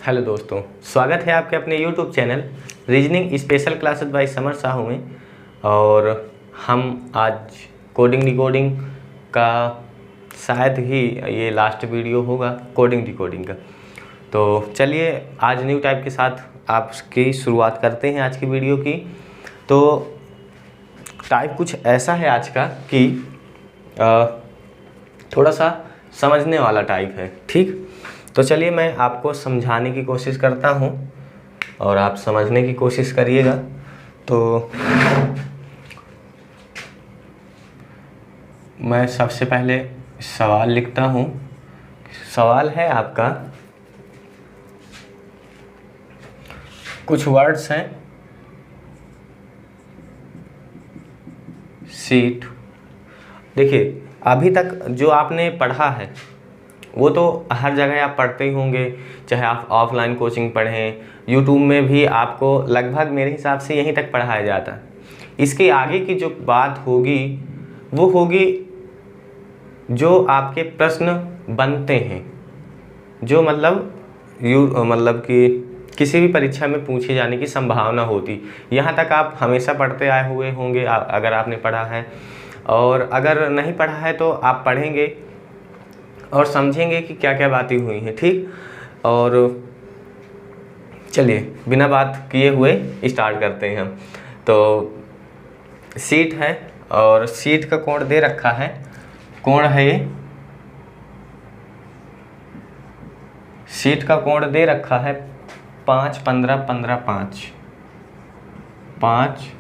Hello दोस्तों, स्वागत है आपके अपने YouTube channel reasoning special classes bye summer Sahu में। और हम आज कोडिंग डिकोडिंग का शायद ही ये लास्ट वीडियो होगा कोडिंग डिकोडिंग का। तो चलिए आज न्यू टाइप के साथ आपकी शुरुआत करते हैं आज की वीडियो की। तो टाइप कुछ ऐसा है आज का कि थोड़ा सा समझने वाला टाइप है, ठीक। तो चलिए मैं आपको समझाने की कोशिश करता हूँ और आप समझने की कोशिश करिएगा। तो मैं सबसे पहले सवाल लिखता हूँ। सवाल है आपका, कुछ वर्ड्स हैं सीट। देखिए अभी तक जो आपने पढ़ा है वो तो हर जगह आप पढ़ते ही होंगे, चाहे आप ऑफलाइन कोचिंग पढ़ें, यूट्यूब में भी आपको लगभग मेरे हिसाब से यहीं तक पढ़ाया जाता है। इसके आगे की जो बात होगी वो होगी जो आपके प्रश्न बनते हैं, जो मतलब कि किसी भी परीक्षा में पूछे जाने की संभावना होती। यहाँ तक आप हमेशा पढ़ते आए हुए होंगे अगर आपने पढ़ा है, और अगर नहीं पढ़ा है तो आप पढ़ेंगे और समझेंगे कि क्या क्या बातें हुई हैं, ठीक। और चलिए बिना बात किए हुए स्टार्ट करते हैं हम। तो सीट है और सीट का कोण दे रखा है। कोण है ये, सीट का कोण दे रखा है 5 15 15 5 5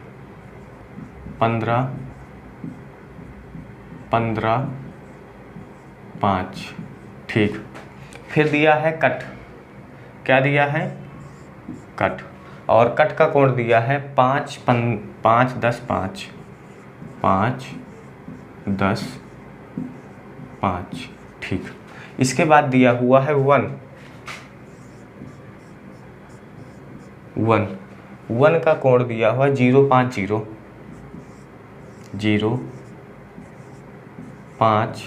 15 15 5, ठीक। फिर दिया है कट। क्या दिया है? कट। और कट का कोण दिया है 5 10 5 5 10 5, ठीक। इसके बाद दिया हुआ है 1 1 का कोण दिया हुआ 0 5 0 0 5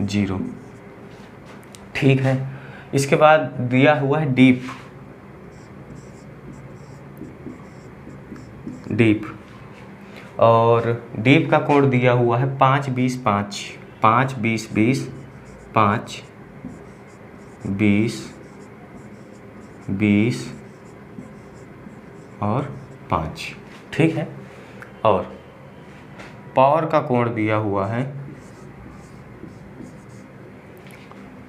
0, ठीक है। इसके बाद दिया हुआ है डीप। और डीप का कोण दिया हुआ है 5 20 5 5 20 20 5 20 20 और 5, ठीक है। और पावर का कोण दिया हुआ है,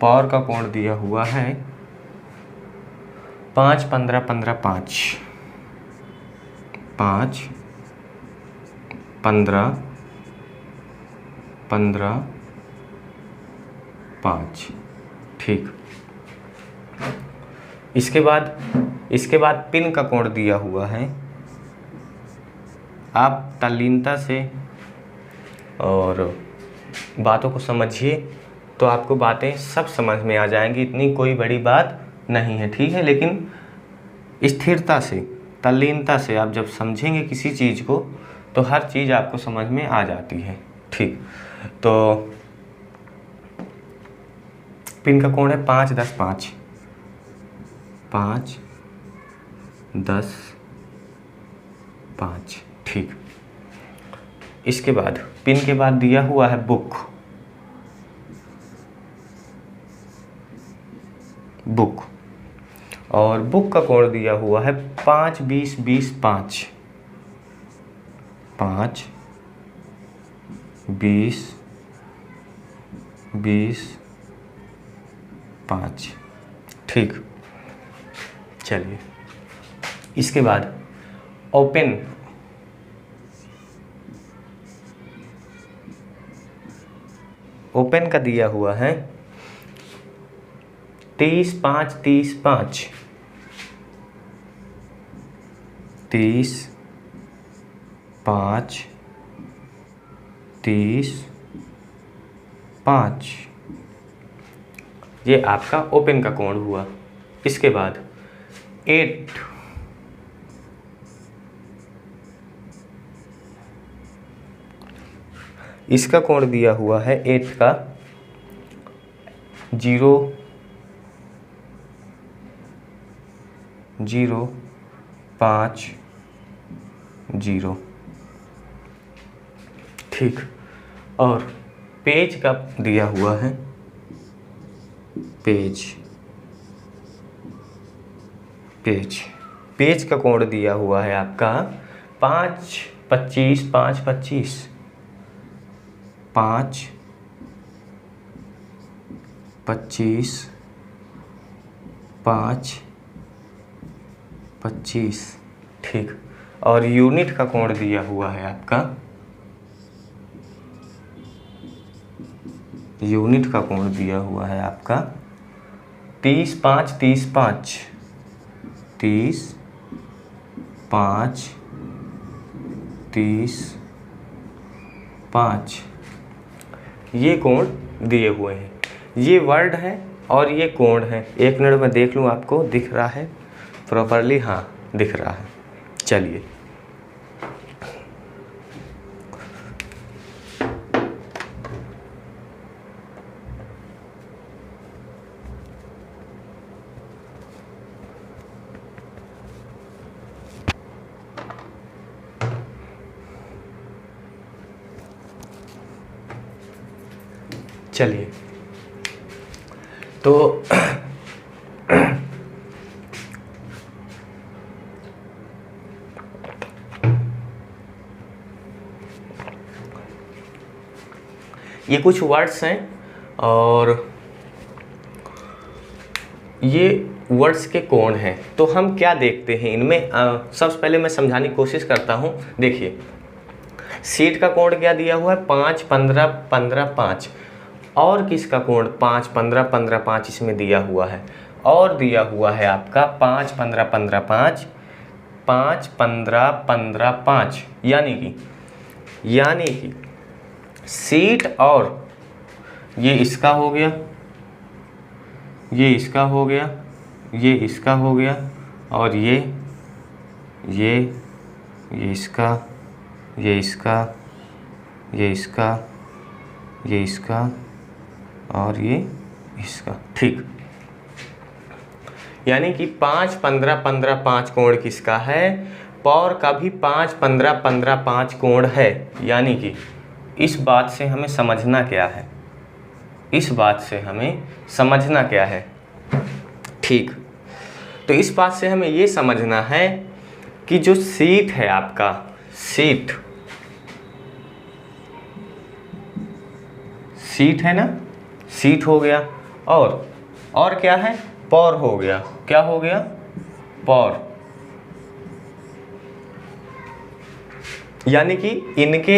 पावर का कोण दिया हुआ है 5 15 15 5 5 15 15 5, ठीक। इसके बाद पिन का कोण दिया हुआ है। आप तल्लीनता से और बातों को समझिए तो आपको बातें सब समझ में आ जाएंगी। इतनी कोई बड़ी बात नहीं है, ठीक है। लेकिन स्थिरता से, तल्लीनता से आप जब समझेंगे किसी चीज़ को तो हर चीज़ आपको समझ में आ जाती है, ठीक। तो पिन का कोण है 5 10 5 5 10 5, ठीक। इसके बाद पिन के बाद दिया हुआ है बुक। और बुक का कोण दिया हुआ है 5 20 20 5 5 20 20 5, ठीक। चलिए इसके बाद ओपन। ओपन का दिया हुआ है 30 5 30 5 30 5 30 5, ये आपका ओपन का कोण हुआ। इसके बाद 8, इसका कोण दिया हुआ है 8 का 0 0 5 0। ठीक। और पेज का दिया हुआ है, पेज पेज पेज का कोण दिया हुआ है आपका 5 25 5 25 5 25 5 25। ठीक। और यूनिट का कोण दिया हुआ है आपका, यूनिट का कोण दिया हुआ है आपका 30 5 30 5 30 5 30 5। ये कोण दिए हुए हैं, ये वर्ड है और ये कोण है। एक मिनट में देख लूँ आपको दिख रहा है प्रॉपरली। हाँ दिख रहा है। चलिए चलिए तो ये कुछ वर्ड्स हैं और ये वर्ड्स के कोण हैं। तो हम क्या देखते हैं इनमें, सबसे पहले मैं समझाने की कोशिश करता हूँ। देखिए सीट का कोण क्या दिया हुआ है 5 15 15 5, और किसका कोण 5 15 15 5 इसमें दिया हुआ है, और दिया हुआ है आपका 5 15 15 5 5 15 15 5। यानी कि सीट और ये इसका हो गया, ये इसका हो गया, ये इसका हो गया, और ये इसका, ये इसका, ये इसका, ये इसका, और ये इसका। ठीक। यानी कि 5 15 15 5 कोण किसका है, पॉवर का भी 5 15 15 5 कोण है। यानी कि इस बात से हमें समझना क्या है, इस बात से हमें समझना क्या है। ठीक। तो इस बात से हमें ये समझना है कि जो सीट है आपका, सीट है ना, सीट हो गया, और क्या है, पॉवर हो गया। क्या हो गया, पॉवर। यानी कि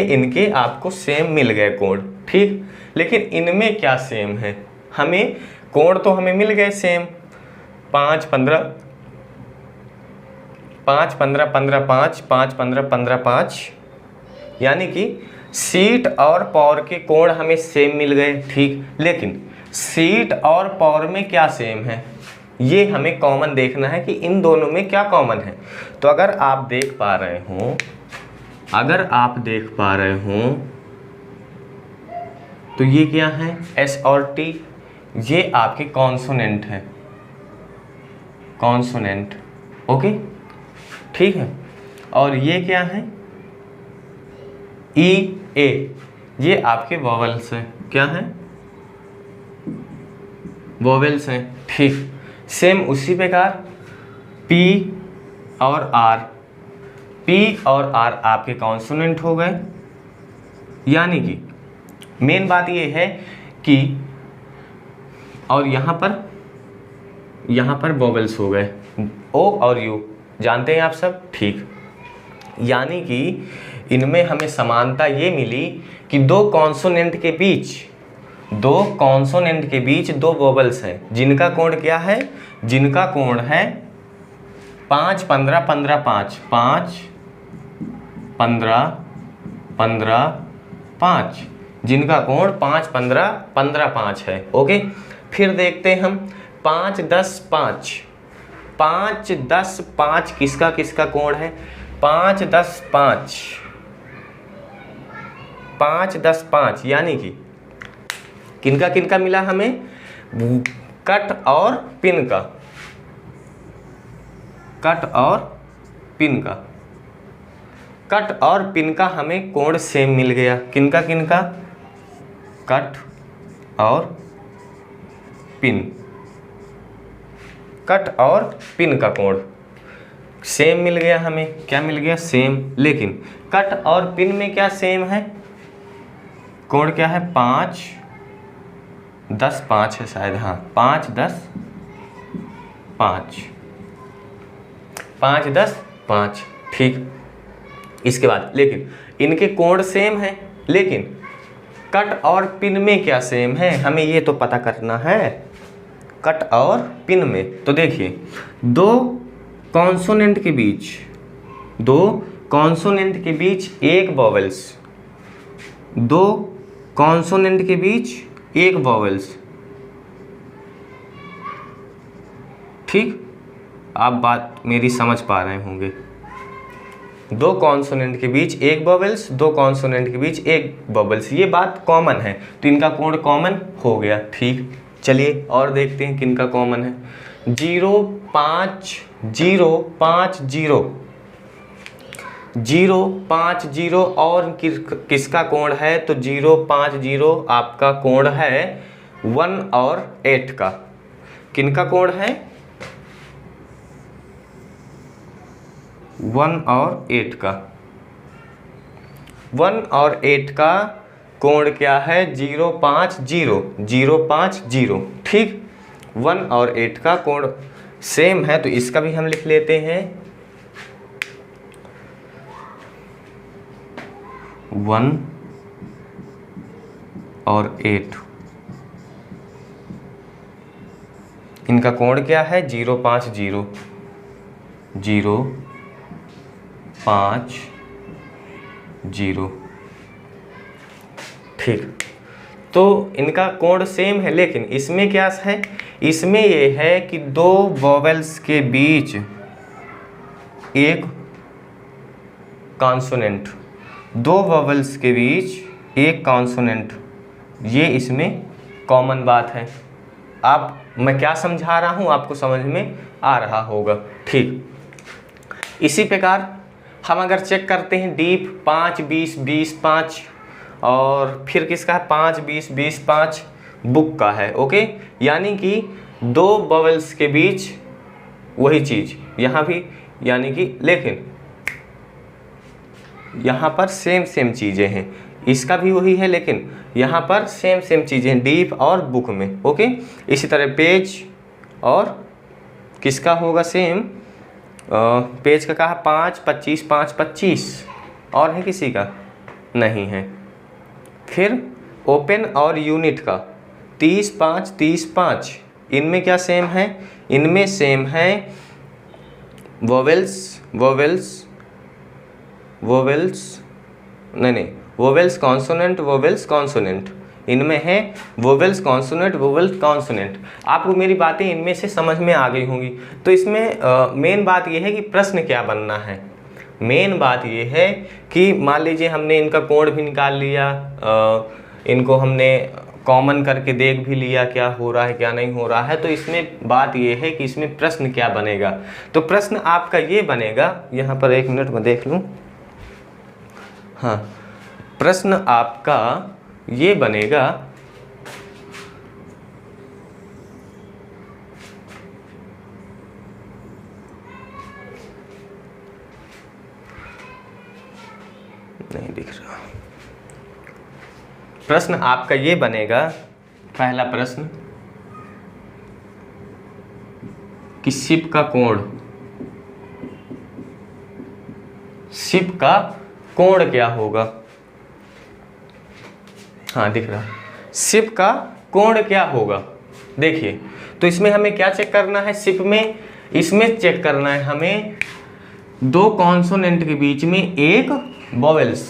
इनके आपको सेम मिल गए कोण। ठीक। लेकिन इनमें क्या सेम है, हमें कोण तो हमें मिल गए सेम 5 15 5 15 15 5 5 15 15 5। यानी कि सीट और पावर के कोण हमें सेम मिल गए। ठीक। लेकिन सीट और पावर में क्या सेम है, ये हमें कॉमन देखना है कि इन दोनों में क्या कॉमन है। तो अगर आप देख पा रहे हो, तो ये क्या है, एस और टी, ये आपके कॉन्सोनेंट है, कॉन्सोनेंट। ओके। ठीक है। और ये क्या है, ई ए, ये आपके वोवेल्स हैं। क्या है, वोवेल्स हैं। ठीक। सेम उसी प्रकार पी और आर, पी और आर आपके कॉन्सोनेंट हो गए। यानी कि मेन बात ये है कि, और यहाँ पर वोवेल्स हो गए, ओ और यू, जानते हैं आप सब। ठीक। यानी कि इनमें हमें समानता ये मिली कि दो कॉन्सोनेंट के बीच दो वोवेल्स हैं, जिनका कोण क्या है, जिनका कोण है 5 15 15 5 5 15 15 5, जिनका कोण 5 15 15 5 है। ओके। फिर देखते हैं हम 5 10 5, 5 10 5 किसका कोण है, 5 10 5 5 10 5। यानी कि किनका मिला हमें, कट और पिन का। कट और पिन का, कट और पिन का हमें कोण सेम मिल गया। किनका किनका? कट और पिन, कट और पिन का कोण सेम मिल गया हमें। क्या मिल गया? सेम। लेकिन कट और पिन में क्या सेम है? कोण क्या है? 5 10 5 है शायद, हाँ 5 10 5, 5 10 5, ठीक। इसके बाद लेकिन इनके कोण सेम है, लेकिन कट और पिन में क्या सेम है, हमें ये तो पता करना है। कट और पिन में तो देखिए, दो कॉन्सोनेंट के बीच, दो कॉन्सोनेंट के बीच एक वॉवेल्स, दो कॉन्सोनेंट के बीच एक वॉवेल्स, ठीक। आप बात मेरी समझ पा रहे होंगे। दो कॉन्सोनेंट के बीच एक वॉवेल्स, दो कॉन्सोनेंट के बीच एक वॉवेल्स, ये बात कॉमन है तो इनका कोण कॉमन हो गया, ठीक। चलिए और देखते हैं किनका कॉमन है। 0 5 0 5 0, 0 5 0 और किसका कोण है? तो 0 5 0 आपका कोण है 1 और 8 का। किनका कोण है? 1 और 8 का। 1 और 8 का कोण क्या है? 0 5 0, 0 5 0, ठीक। 1 और 8 का कोण सेम है तो इसका भी हम लिख लेते हैं 1 और 8, इनका कोण क्या है? 0 5 0, 0 5 0, ठीक। तो इनका कोण सेम है, लेकिन इसमें क्या है? इसमें ये है कि दो वॉवेल्स के बीच एक कॉन्सोनेंट, दो वॉवेल्स के बीच एक कॉन्सोनेंट, ये इसमें कॉमन बात है। आप, मैं क्या समझा रहा हूँ आपको समझ में आ रहा होगा, ठीक। इसी प्रकार हम अगर चेक करते हैं डीप 5 20 20 5, और फिर किसका है? 5 20 20 5 बुक का है, ओके। यानी कि दो बबल्स के बीच वही चीज़ यहाँ भी, यानी कि लेकिन यहाँ पर सेम सेम चीज़ें हैं, इसका भी वही है लेकिन यहाँ पर सेम सेम चीज़ें हैं डीप और बुक में, ओके। इसी तरह पेज और किसका होगा सेम? पेज का कहा 5 25 5 25, और है किसी का? नहीं है। फिर ओपन और यूनिट का 30 5 30 5, इनमें क्या सेम है? इनमें सेम है वोवेल्स वोवेल्स वोवेल्स, नहीं वोवेल्स कॉन्सोनेंट वोवेल्स कॉन्सोनेंट, इनमें है वोवेल्स कॉन्सोनेंट वोवेल्स कॉन्सोनेंट। आपको मेरी बातें इनमें से समझ में आ गई होंगी। तो इसमें मेन बात यह है कि प्रश्न क्या बनना है। मेन बात यह है कि मान लीजिए हमने इनका कोण भी निकाल लिया, इनको हमने कॉमन करके देख भी लिया क्या हो रहा है क्या नहीं हो रहा है। तो इसमें बात यह है कि इसमें प्रश्न क्या बनेगा। तो प्रश्न आपका ये बनेगा, यहाँ पर 1 मिनट में देख लूँ, हाँ, प्रश्न आपका ये बनेगा नहीं दिख रहा, प्रश्न आपका ये बनेगा, पहला प्रश्न कि शिप का कोण, शिप का कोण क्या होगा। हाँ दिख रहा, शिप का कोण क्या होगा। देखिए तो इसमें हमें क्या चेक करना है? शिप में इसमें चेक करना है हमें दो कॉन्सोनेंट के बीच में एक वोवेल्स,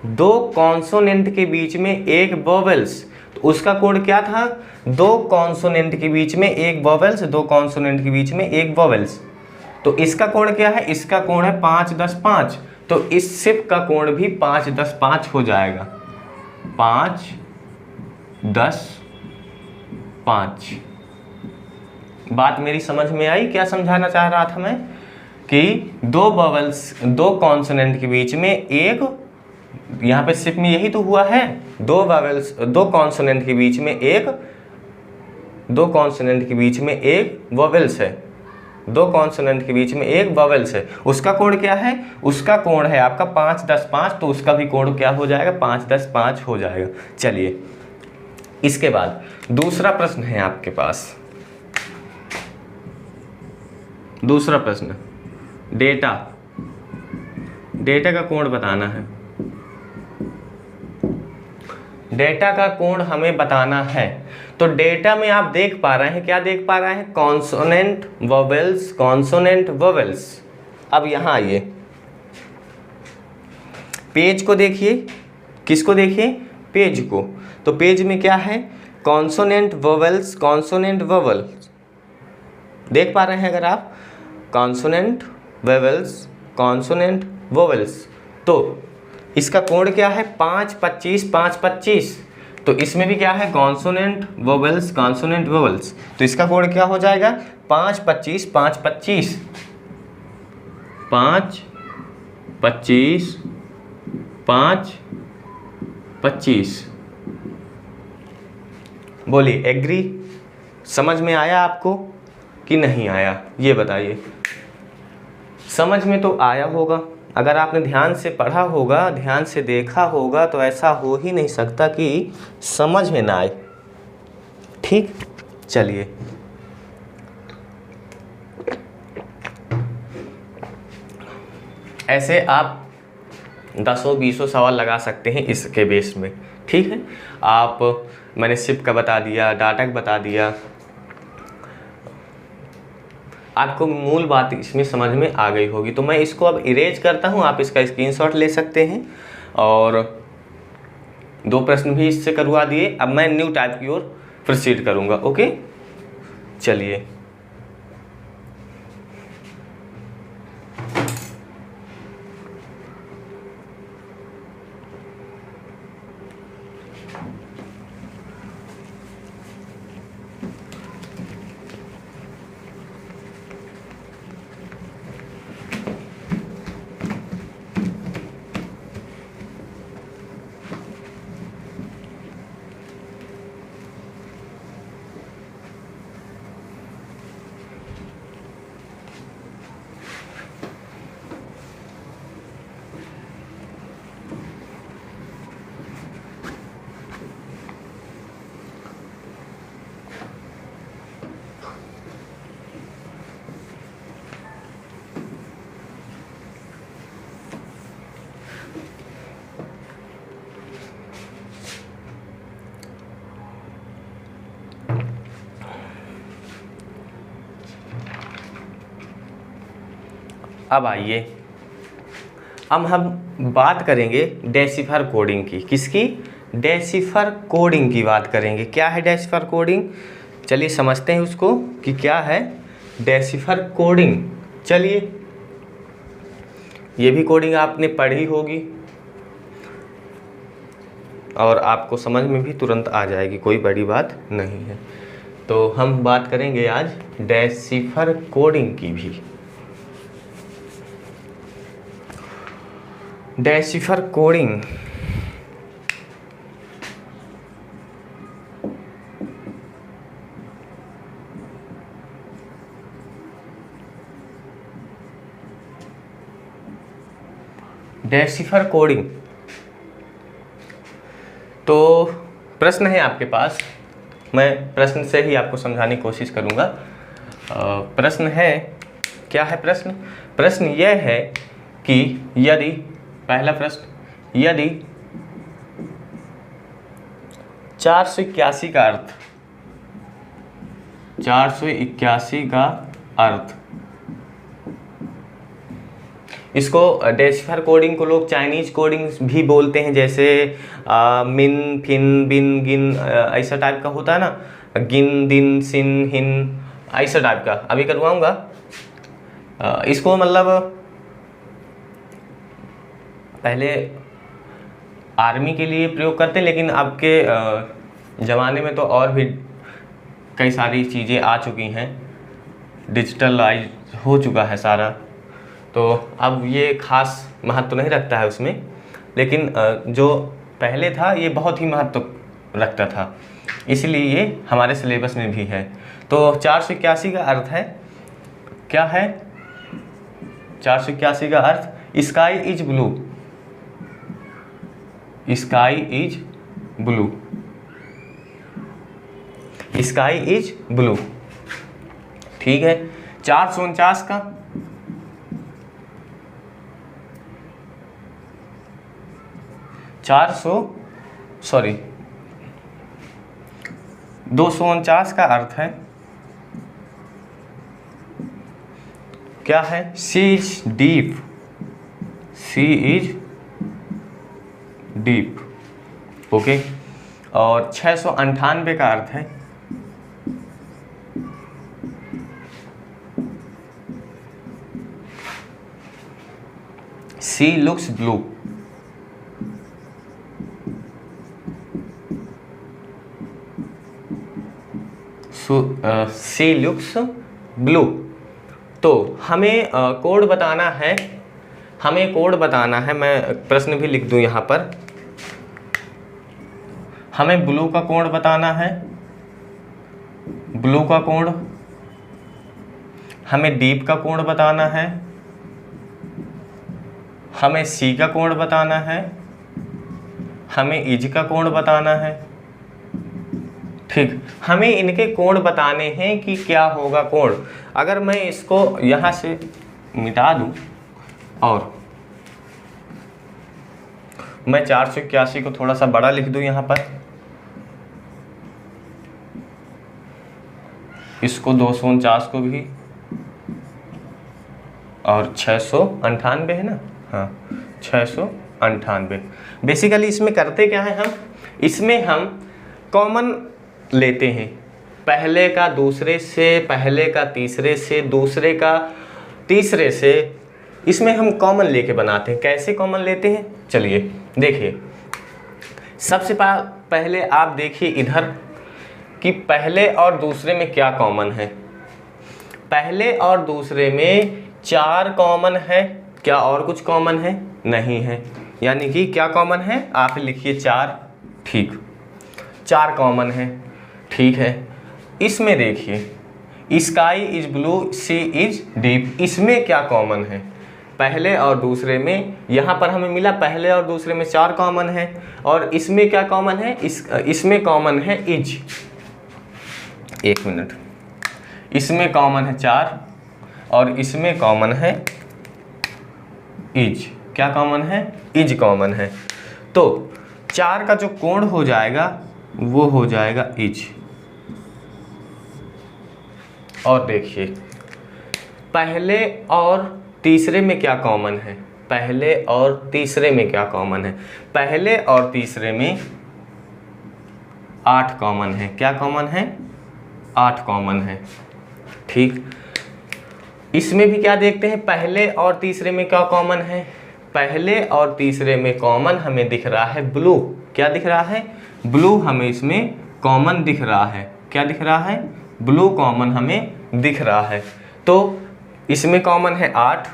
दो कॉन्सोनेंट के बीच में एक वोवेल्स, तो उसका कोण क्या था? दो कॉन्सोनेंट के बीच में एक वोवेल्स, दो कॉन्सोनेंट के बीच में एक वोवेल्स। तो इसका कोण क्या है? इसका कोण है 5 10 5, तो इस शिप का कोण भी 5 10 5 हो जाएगा, 5 10 5, बात मेरी समझ में आई? क्या समझाना चाह रहा था मैं कि दो वोवेल्स, दो कॉन्सोनेंट के बीच में एक, यहाँ पे सिर्फ में यही तो हुआ है, दो वोवेल्स, दो कॉन्सोनेंट के बीच में एक, दो कॉन्सोनेंट के बीच में एक वोवेल्स है, दो कॉन्सोनेंट के बीच में एक वोवेल्स है। उसका कोण क्या है? उसका कोण है आपका 5 10 5, तो उसका भी कोण क्या हो जाएगा? 5 10 5 हो जाएगा। चलिए, इसके बाद दूसरा प्रश्न है आपके पास। दूसरा प्रश्न, डेटा, डेटा का कोण बताना है। डेटा का कोण हमें बताना है। तो डेटा में आप देख पा रहे हैं, क्या देख पा रहे हैं? Consonant vowels, consonant vowels. अब यहां आइए, पेज को देखिए। किसको देखिए? पेज को। तो पेज में क्या है? कॉन्सोनेंट वोवेल्स, कॉन्सोनेंट वोवेल्स देख पा रहे हैं अगर आप, कॉन्सोनेंट वोवेल्स, कॉन्सोनेंट वोवेल्स। तो इसका कोण क्या है? 5 25 5 25। तो इसमें भी क्या है? Consonant vowels, consonant vowels. तो इसका कोण क्या हो जाएगा? 5 25 5 25, 5 25 5 25। बोलिए, एग्री? समझ में आया आपको कि नहीं आया? ये बताइए। समझ में तो आया होगा। अगर आपने ध्यान से पढ़ा होगा, ध्यान से देखा होगा, तो ऐसा हो ही नहीं सकता कि समझ में ना आए। ठीक, चलिए। ऐसे आप 10-20 सवाल लगा सकते हैं इसके बेस में। ठीक है, आप, मैंने शिफ्ट का बता दिया, डाटा का बता दिया, आपको मूल बात इसमें समझ में आ गई होगी। तो मैं इसको अब इरेज करता हूँ, आप इसका स्क्रीनशॉट ले सकते हैं। और 2 प्रश्न भी इससे करवा दिए। अब मैं न्यू टाइप की ओर प्रोसीड करूँगा। ओके, चलिए। अब आइए, अब हम बात करेंगे डेसिफर कोडिंग की। किसकी? डेसिफर कोडिंग की बात करेंगे। क्या है डेसिफर कोडिंग? चलिए समझते हैं उसको कि क्या है डेसिफर कोडिंग। चलिए, ये भी कोडिंग आपने पढ़ी होगी और आपको समझ में भी तुरंत आ जाएगी, कोई बड़ी बात नहीं है। तो हम बात करेंगे आज डेसिफर कोडिंग की भी। Decipher coding, decipher coding. तो प्रश्न है आपके पास, मैं प्रश्न से ही आपको समझाने की कोशिश करूंगा। प्रश्न है, क्या है प्रश्न? प्रश्न यह है कि यदि, पहला प्रश्न, यदि 481 का अर्थ, 481 का अर्थ, इसको डेसिफर कोडिंग को लोग चाइनीज कोडिंग भी बोलते हैं, जैसे मिन फिन बिन गिन, ऐसा टाइप का होता है ना, गिन दिन सिन हिन, ऐसा टाइप का अभी करवाऊंगा। इसको मतलब पहले आर्मी के लिए प्रयोग करते हैं, लेकिन अब के ज़माने में तो और भी कई सारी चीज़ें आ चुकी हैं डिजिटलाइज हो चुका है सारा, तो अब ये खास महत्व नहीं रखता है उसमें, लेकिन जो पहले था ये बहुत ही महत्व रखता था, इसलिए ये हमारे सिलेबस में भी है। तो 481 का अर्थ है क्या है? 481 का अर्थ sky is blue, sky is blue, sky is blue. ठीक है। 449 का 249 का अर्थ है क्या है? Sea is deep, sea is deep. Okay. और 698 का अर्थ है sea looks blue, sea looks blue. तो हमें कोड बताना है, हमें कोड बताना है। मैं प्रश्न भी लिख दूं यहाँ पर। हमें ब्लू का कोड बताना है, ब्लू का कोड। हमें डीप का कोड बताना है, हमें सी का कोड बताना है, हमें इज का कोड बताना है। ठीक, हमें इनके कोड बताने हैं कि क्या होगा कोड। अगर मैं इसको यहाँ से मिटा दूं और मैं 481 को थोड़ा सा बड़ा लिख दूं यहाँ पर, इसको 249 को भी, और 698 है ना, हाँ 698। बेसिकली इसमें करते क्या है हम, इसमें हम कॉमन लेते हैं, पहले का दूसरे से, पहले का तीसरे से, दूसरे का तीसरे से, इसमें हम कॉमन लेके बनाते हैं। कैसे कॉमन लेते हैं चलिए देखिए। सबसे पहले आप देखिए इधर कि पहले और दूसरे में क्या कॉमन है। पहले और दूसरे में 4 कॉमन है, क्या और कुछ कॉमन है? नहीं है। यानी कि क्या कॉमन है? आप लिखिए 4। ठीक, 4 कॉमन है। ठीक है। इसमें देखिए sky is blue, sea is deep, इसमें क्या कॉमन है? पहले और दूसरे में, यहाँ पर हमें मिला पहले और दूसरे में 4 कॉमन है, और इसमें क्या कॉमन है? इसमें कॉमन है इज। एक मिनट, इसमें कॉमन है 4 और इसमें कॉमन है इज। क्या कॉमन है? इज कॉमन है। तो 4 का जो कोण हो जाएगा वो हो जाएगा इज। और देखिए पहले और तीसरे में क्या कॉमन है? पहले और तीसरे में क्या कॉमन है? पहले और तीसरे में 8 कॉमन है। क्या कॉमन है? 8 कॉमन है। ठीक, इसमें भी क्या देखते हैं, पहले और तीसरे में क्या कॉमन है? पहले और तीसरे में कॉमन हमें दिख रहा है ब्लू। क्या दिख रहा है? ब्लू हमें इसमें कॉमन दिख रहा है। क्या दिख रहा है? ब्लू कॉमन हमें दिख रहा है। तो इसमें कॉमन है 8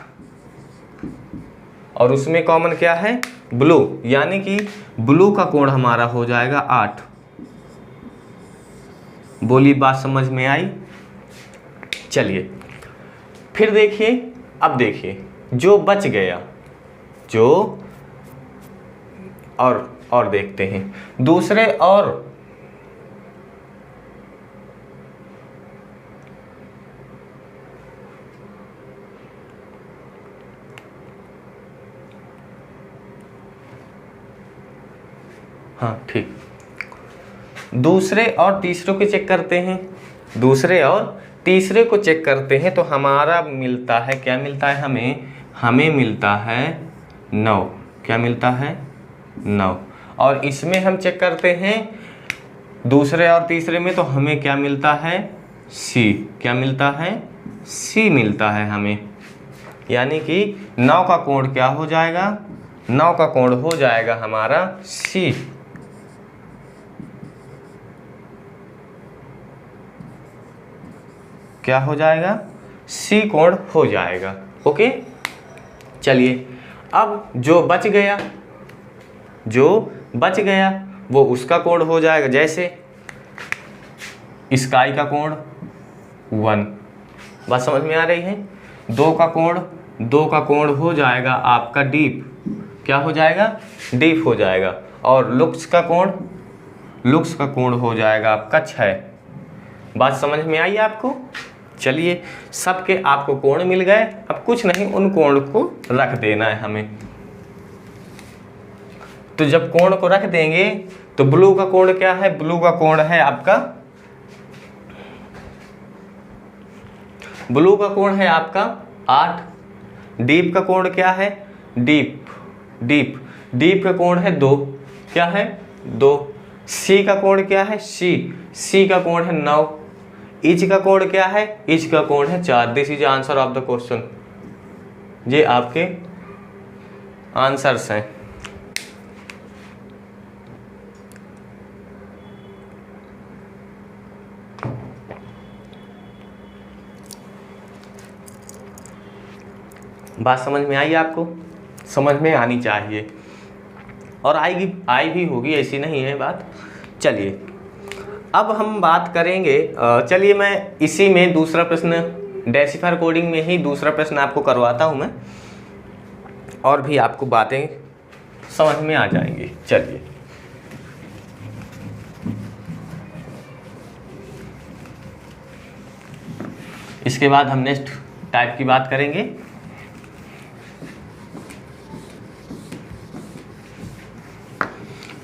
और उसमें कॉमन क्या है? ब्लू। यानी कि ब्लू का कोण हमारा हो जाएगा 8। बोली बात समझ में आई? चलिए फिर देखिए, अब देखिए जो बच गया, जो और देखते हैं दूसरे और हाँ ठीक, दूसरे और तीसरे को चेक करते हैं। दूसरे और तीसरे को चेक करते हैं तो हमारा मिलता है, क्या मिलता है हमें मिलता है 9। क्या मिलता है? 9। और इसमें हम चेक करते हैं दूसरे और तीसरे में, तो हमें क्या मिलता है? सी। क्या मिलता है? सी मिलता है हमें। यानी कि 9 का कोण क्या हो जाएगा? 9 का कोण हो जाएगा हमारा सी। क्या हो जाएगा? सी कोण हो जाएगा। ओके, चलिए अब जो बच गया वो उसका कोण हो जाएगा। जैसे स्काई का कोण 1, बात समझ में आ रही है। दो का कोण हो जाएगा आपका डीप, क्या हो जाएगा, डीप हो जाएगा। और लुक्स का कोण हो जाएगा आपका 6। बात समझ में आई आपको। चलिए सबके आपको कोण मिल गए, अब कुछ नहीं, उन कोण को रख देना है हमें। तो जब कोण को रख देंगे तो ब्लू का कोण क्या है, ब्लू का कोण है आपका, ब्लू का कोण है आपका 8। डीप का कोण क्या है, डीप का कोण है 2, क्या है 2। सी का कोण क्या है, सी का कोण है 9। इच का कोण क्या है, इच का कोण है 4। This is answer of the question. ये आपके आंसर्स हैं। बात समझ में आई आपको, समझ में आनी चाहिए, और आई भी होगी, ऐसी नहीं है बात। चलिए अब हम बात करेंगे, चलिए मैं इसी में दूसरा प्रश्न, डेसिफर कोडिंग में ही दूसरा प्रश्न आपको करवाता हूं मैं, और भी आपको बातें समझ में आ जाएंगी। चलिए इसके बाद हम नेक्स्ट टाइप की बात करेंगे।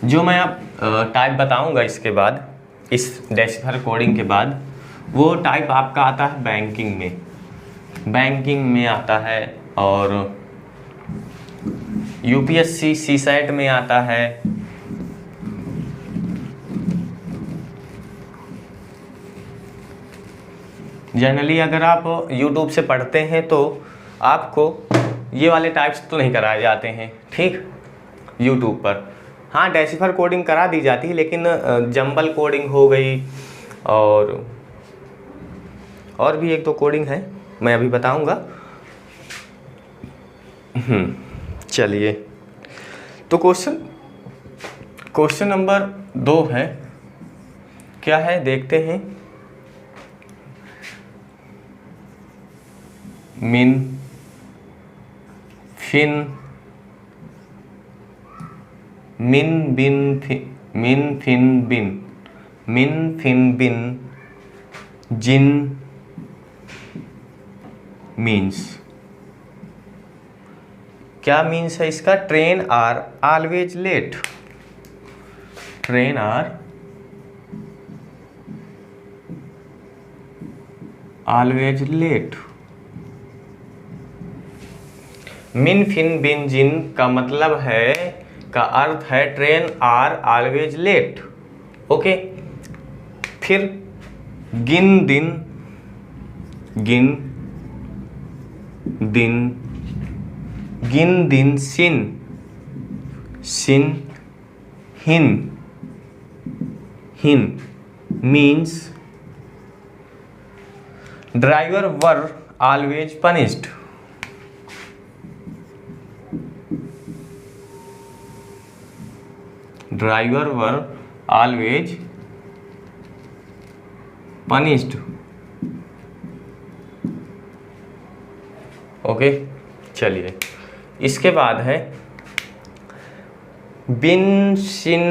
जो मैं अब टाइप बताऊंगा इसके बाद, इस डेसिफर कोडिंग के बाद, वो टाइप आपका आता है बैंकिंग में आता है, और यूपीएससी सीसैट में आता है, जनरली अगर आप यूट्यूब से पढ़ते हैं तो आपको ये वाले टाइप्स तो नहीं कराए जाते हैं, ठीक, यूट्यूब पर। हाँ डेसिफर कोडिंग करा दी जाती है, लेकिन जंबल कोडिंग हो गई, और भी एक दो कोडिंग है, मैं अभी बताऊंगा। चलिए तो क्वेश्चन नंबर 2 है, क्या है देखते हैं। मिन फिन बिन जिन मीन्स, क्या मीन्स है इसका, train are always late, train are always late. मिन फिन बिन जिन का मतलब है, का अर्थ है train are always late. Okay, फिर गिन दिन सिन हिन means driver were always punished, driver were always punished. Okay, चलिए इसके बाद है बिन सिन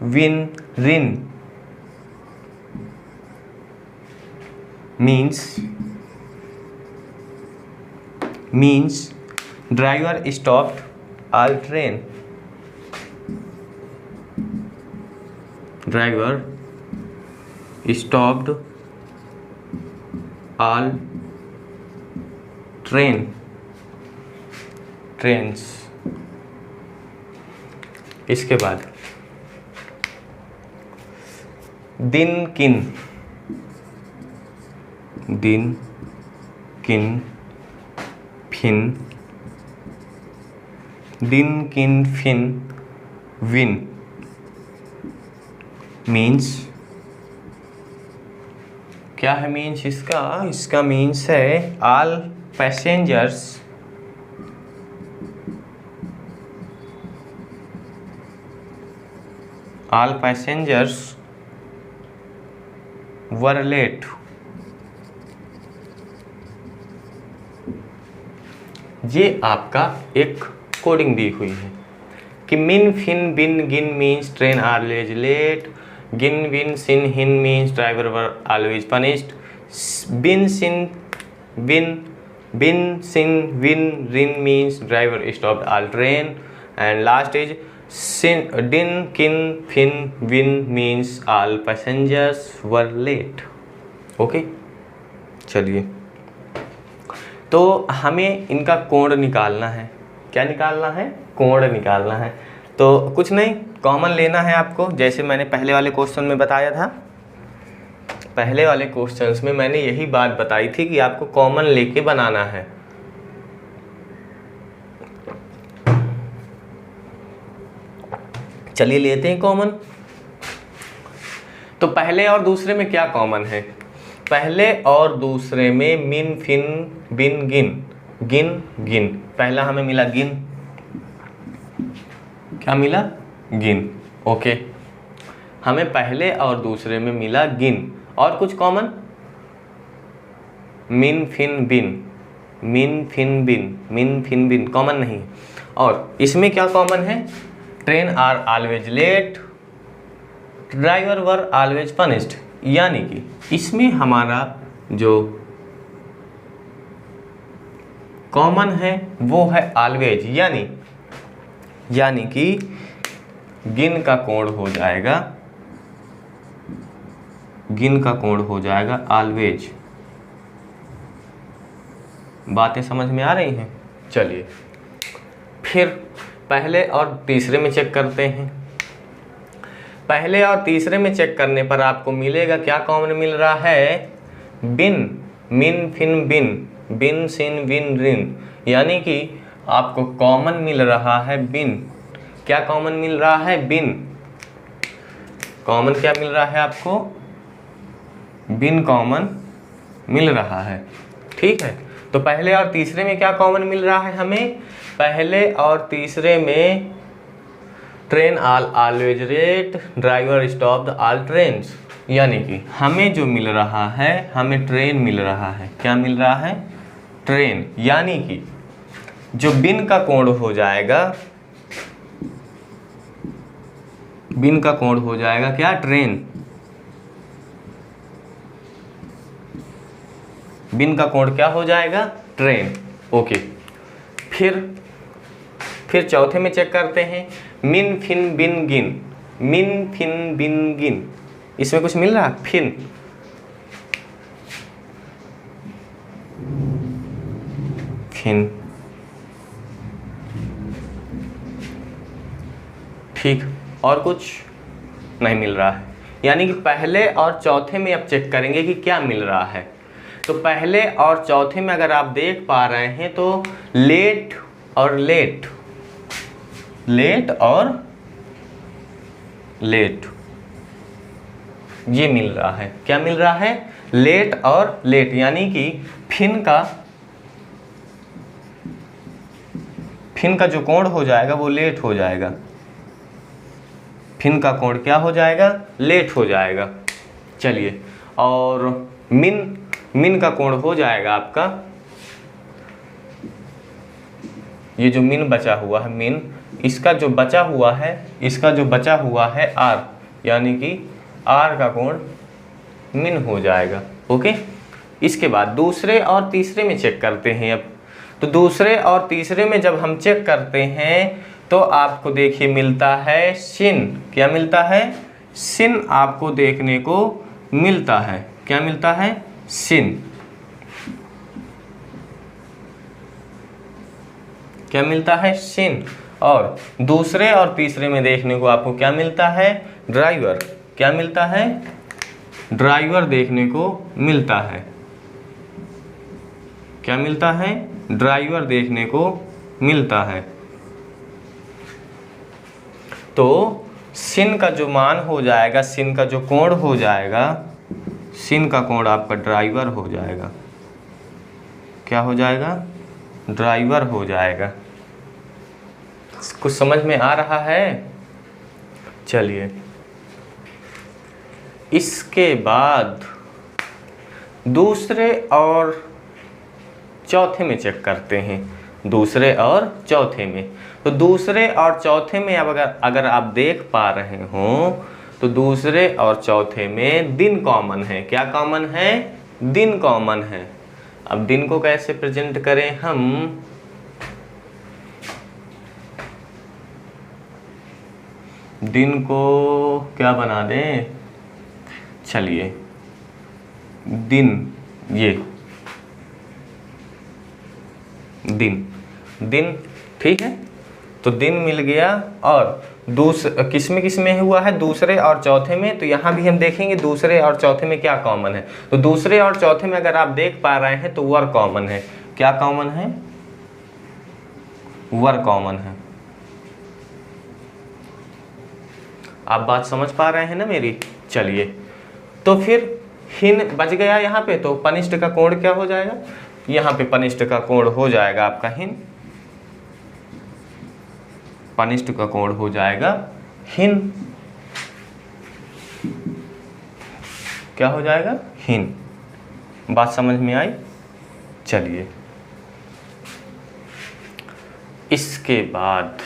विन रिन means driver stopped all train, driver stopped all trains। इसके बाद दिन दिन, किन, फिन, दिन, किन, फिन, विन मीन्स क्या है? मीन्स इसका मीन्स है ऑल पैसेंजर्स वर लेट। ये आपका एक कोडिंग दी हुई है कि मिन, फिन, बिन, गिन मीन्स ट्रेन ऑलवेज लेट, गिन, विन, सिन, हिन means driver were always punished, बिन, सिन, विन, रिन means driver stopped all train, and last is sin, din, kin, fin, win means all passengers were late। Okay, चलिए, तो हमें इनका कोण निकालना है। क्या निकालना है? कोण निकालना है। तो कुछ नहीं, कॉमन लेना है आपको, जैसे मैंने पहले वाले क्वेश्चन में बताया था। पहले वाले क्वेश्चंस में मैंने यही बात बताई थी कि आपको कॉमन लेके बनाना है। चलिए लेते हैं कॉमन। तो पहले और दूसरे में क्या कॉमन है? पहले और दूसरे में मिन, फिन, बिन, गिन। पहला हमें मिला गिन। क्या मिला? गिन। ओके, हमें पहले और दूसरे में मिला गिन। और कुछ कॉमन? मिन, फिन, बिन कॉमन नहीं। और इसमें क्या कॉमन है? Train are always late, driver were always punished. यानी कि इसमें हमारा जो कॉमन है वो है ऑलवेज, यानी कि गिन का कोण हो जाएगा, ऑलवेज। बातें समझ में आ रही हैं? चलिए फिर पहले और तीसरे में चेक करते हैं। पहले और तीसरे में चेक करने पर आपको मिलेगा, क्या कॉमन मिल रहा है? बिन, मिन, फिन, बिन, सिन, विन, रिन। यानी कि आपको कॉमन मिल रहा है बिन। क्या कॉमन मिल रहा है? बिन। कॉमन क्या मिल रहा है आपको? बिन कॉमन मिल रहा है। ठीक है, तो पहले और तीसरे में क्या कॉमन मिल रहा है हमें? पहले और तीसरे में train always late, driver stop the all trains. यानी कि हमें जो मिल रहा है, हमें ट्रेन मिल रहा है। क्या मिल रहा है? ट्रेन। यानी कि जो बिन का कोण हो जाएगा, क्या? ट्रेन। बिन का कोण क्या हो जाएगा? ट्रेन। ओके, फिर चौथे में चेक करते हैं। मिन, फिन, बिन, गिन। इसमें कुछ मिल रहा? फिन। ठीक, और कुछ नहीं मिल रहा है। यानी कि पहले और चौथे में अब चेक करेंगे कि क्या मिल रहा है। तो पहले और चौथे में अगर आप देख पा रहे हैं तो लेट और लेट ये मिल रहा है। क्या मिल रहा है? लेट और लेट। यानी कि फिन का जो कोण हो जाएगा वो लेट हो जाएगा। फिन का कोण क्या हो जाएगा? लेट हो जाएगा। चलिए, और मिन का कोण हो जाएगा आपका, ये जो मिन बचा हुआ है, मिन, इसका जो बचा हुआ है आर, यानी कि आर का कोण मिन हो जाएगा। ओके, इसके बाद दूसरे और तीसरे में चेक करते हैं। अब तो दूसरे और तीसरे में जब हम चेक करते हैं तो आपको देखिए मिलता है सिन। क्या मिलता है? सिन आपको देखने को मिलता है। क्या मिलता है? सिन। क्या मिलता है? सिन। और दूसरे और तीसरे में देखने को आपको क्या मिलता है? ड्राइवर। क्या मिलता है? ड्राइवर देखने को मिलता है। क्या मिलता है? ड्राइवर देखने को मिलता है। तो sin का जो मान हो जाएगा, sin का जो कोण हो जाएगा, sin का कोण आपका ड्राइवर हो जाएगा। क्या हो जाएगा? ड्राइवर हो जाएगा। कुछ समझ में आ रहा है? चलिए, इसके बाद दूसरे और चौथे में चेक करते हैं। दूसरे और चौथे में, तो दूसरे और चौथे में अब अगर आप देख पा रहे हो तो दूसरे और चौथे में दिन कॉमन है। क्या कॉमन है? दिन कॉमन है। अब दिन को कैसे प्रेजेंट करें हम? दिन को क्या बना दें? चलिए, दिन, ये दिन ठीक है। तो दिन मिल गया। और किस में हुआ है? दूसरे और चौथे में। तो यहाँ भी हम देखेंगे दूसरे और चौथे में क्या कॉमन है। तो दूसरे और चौथे में अगर आप देख पा रहे हैं तो वर कॉमन है। क्या कॉमन है? वर कॉमन है। आप बात समझ पा रहे हैं ना मेरी? चलिए, तो फिर हिन बच गया यहाँ पे, तो पनिष्ठ का कोण क्या हो जाएगा? यहाँ पे पनिष्ठ का कोण हो जाएगा आपका हिन। पनिष्ठ का कोण हो जाएगा हिन। क्या हो जाएगा? हिन। बात समझ में आई? चलिए, इसके बाद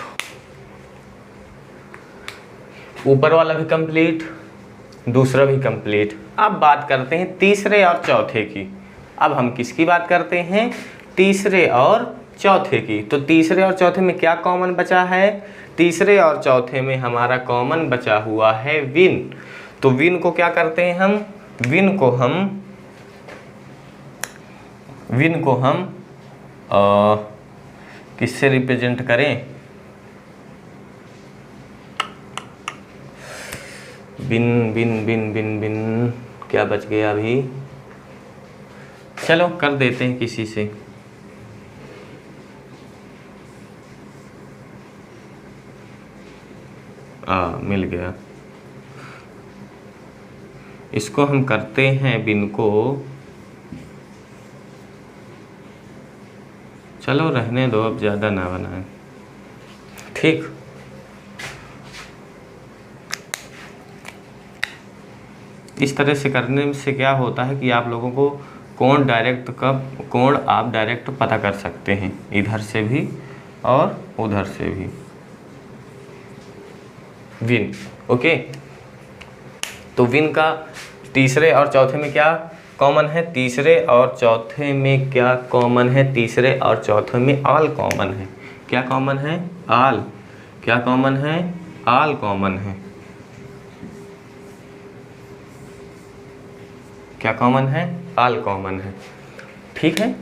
ऊपर वाला भी कंप्लीट, दूसरा भी कंप्लीट। अब बात करते हैं तीसरे और चौथे की। अब हम किसकी बात करते हैं? तीसरे और चौथे की। तो तीसरे और चौथे में क्या कॉमन बचा है? तीसरे और चौथे में हमारा कॉमन बचा हुआ है विन। तो विन को क्या करते हैं हम? विन को हम किससे रिप्रेजेंट करें? बिन क्या बच गया अभी? चलो कर देते हैं किसी से। मिल गया। इसको हम करते हैं बिन को, चलो रहने दो, अब ज़्यादा ना बनाएं। ठीक, इस तरह से करने से क्या होता है कि आप लोगों को कोण आप डायरेक्ट पता कर सकते हैं, इधर से भी और उधर से भी। Win, okay. तो विन का तीसरे और चौथे में क्या कॉमन है? तीसरे और चौथे में क्या कॉमन है? तीसरे और चौथे में आल कॉमन है। क्या कॉमन है? आल। क्या कॉमन है? आल कॉमन है। क्या कॉमन है? आल कॉमन है। ठीक है।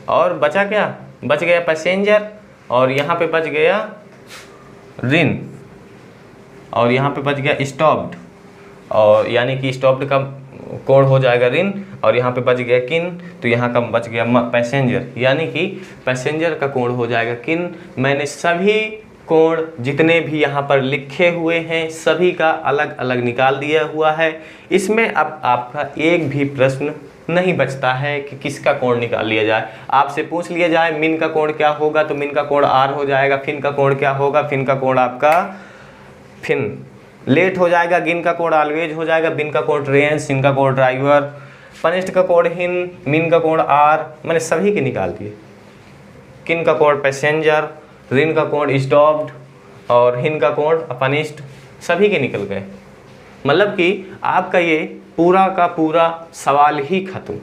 और बचा क्या? बच गया पैसेंजर, और यहाँ पे बच गया रिन, और यहाँ पे बच गया स्टॉप्ड, और यानी कि स्टॉप्ड का कोण हो जाएगा रिन, और यहाँ पे बच गया किन, तो यहाँ का बच गया पैसेंजर, यानी कि पैसेंजर का कोण हो जाएगा किन। मैंने सभी कोण जितने भी यहाँ पर लिखे हुए हैं सभी का अलग अलग निकाल दिया हुआ है। इसमें अब आपका एक भी प्रश्न नहीं बचता है कि किसका कोण निकाल लिया जाए। आपसे पूछ लिया जाए मिन का कोण क्या होगा, तो मिन का कोण आर हो जाएगा। फिन का कोण क्या होगा? फिन का कोण आपका फिन लेट हो जाएगा। गिन का कोण ऑलवेज हो जाएगा। बिन का कोण ट्रेन, सिन का कोण ड्राइवर, पनिष्ठ का कोण हिन, मिन का कोण आर, मैंने सभी के निकाल दिए। किन का कोण पैसेंजर, रिन का कोण स्टॉप्ड, और हिन का कोण पनिष्ठ, सभी के निकल गए। मतलब कि आपका ये पूरा का पूरा सवाल ही खत्म।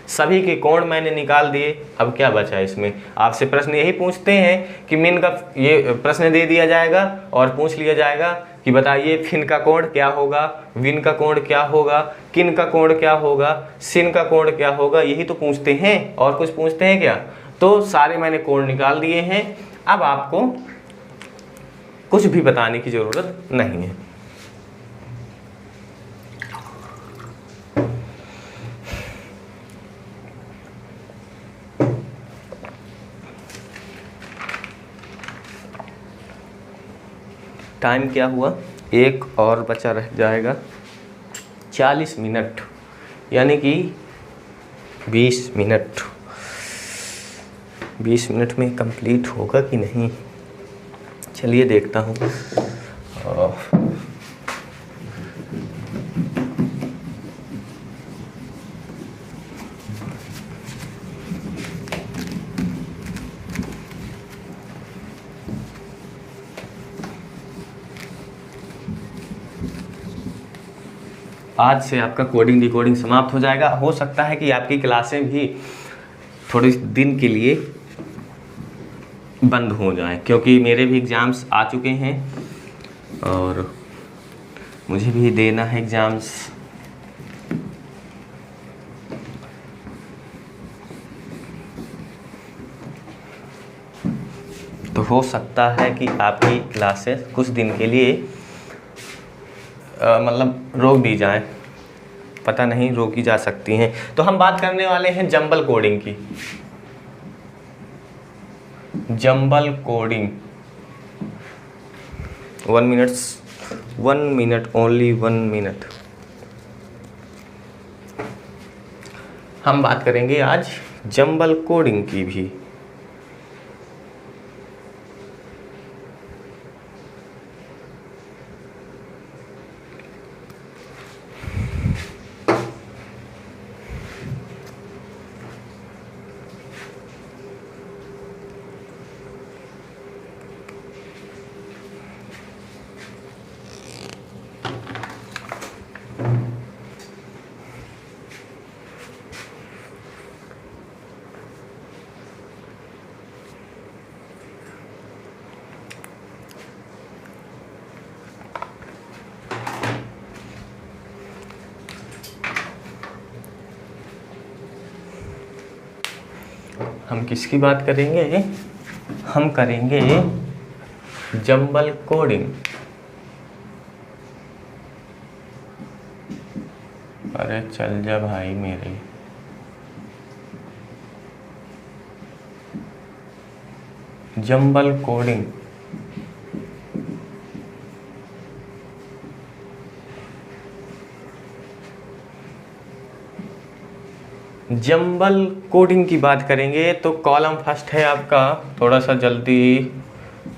सभी के कोण मैंने निकाल दिए। अब क्या बचा इसमें? आपसे प्रश्न यही पूछते हैं कि मिन का ये प्रश्न दे दिया जाएगा और पूछ लिया जाएगा कि बताइए फिन का कोण क्या होगा, विन का कोण क्या होगा, किन का कोण क्या होगा, सिन का कोण क्या होगा, यही तो पूछते हैं। और कुछ पूछते हैं क्या? तो सारे मैंने कोण निकाल दिए हैं। अब आपको कुछ भी बताने की जरूरत नहीं है। टाइम क्या हुआ, एक और बचा रह जाएगा 40 मिनट, यानी कि 20 मिनट। 20 मिनट में कंप्लीट होगा कि नहीं, चलिए देखता हूँ। आज से आपका कोडिंग डिकोडिंग समाप्त हो जाएगा। हो सकता है कि आपकी क्लासें भी थोड़े दिन के लिए बंद हो जाएं, क्योंकि मेरे भी एग्ज़ाम्स आ चुके हैं और मुझे भी देना है एग्ज़ाम्स। तो हो सकता है कि आपकी क्लासेस कुछ दिन के लिए मतलब रोक दी जाए, पता नहीं, रोकी जा सकती हैं। तो हम बात करने वाले हैं जंबल कोडिंग की। Jumble coding 1 minute only 1 minute. हम बात करेंगे आज जंबल कोडिंग की भी। हम किसकी बात करेंगे, हम करेंगे जंबल कोडिंग। अरे चल जा भाई मेरे, जंबल कोडिंग। जंबल कोडिंग की बात करेंगे तो कॉलम फर्स्ट है आपका, थोड़ा सा जल्दी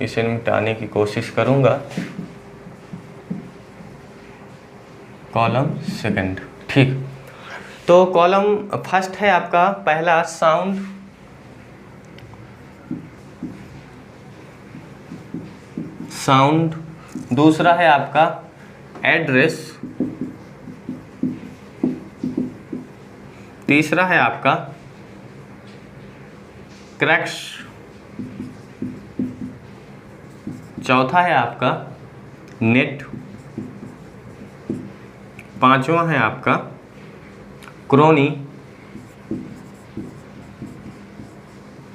इसे निपटाने की कोशिश करूंगा। कॉलम सेकंड, ठीक। तो कॉलम फर्स्ट है आपका पहला साउंड, साउंड। दूसरा है आपका एड्रेस। तीसरा है आपका क्रैक्स। चौथा है आपका नेट। पांचवा है आपका क्रोनी,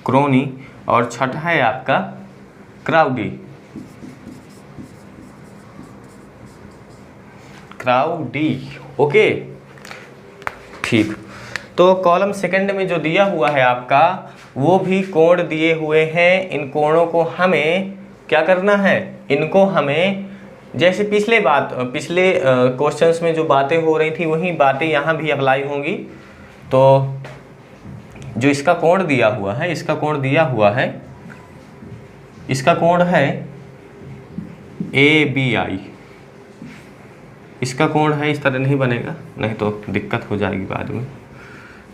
क्रोनी। और छठा है आपका क्राउडी, क्राउडी। ओके, ठीक। तो कॉलम सेकंड में जो दिया हुआ है आपका, वो भी कोण दिए हुए हैं। इन कोणों को हमें क्या करना है, इनको हमें जैसे पिछले क्वेश्चंस में जो बातें हो रही थी वही बातें यहाँ भी अप्लाई होंगी। तो जो इसका कोण दिया हुआ है, इसका कोण दिया हुआ है, इसका कोण है ABI। इसका कोण है, इस तरह नहीं बनेगा, नहीं तो दिक्कत हो जाएगी बाद में।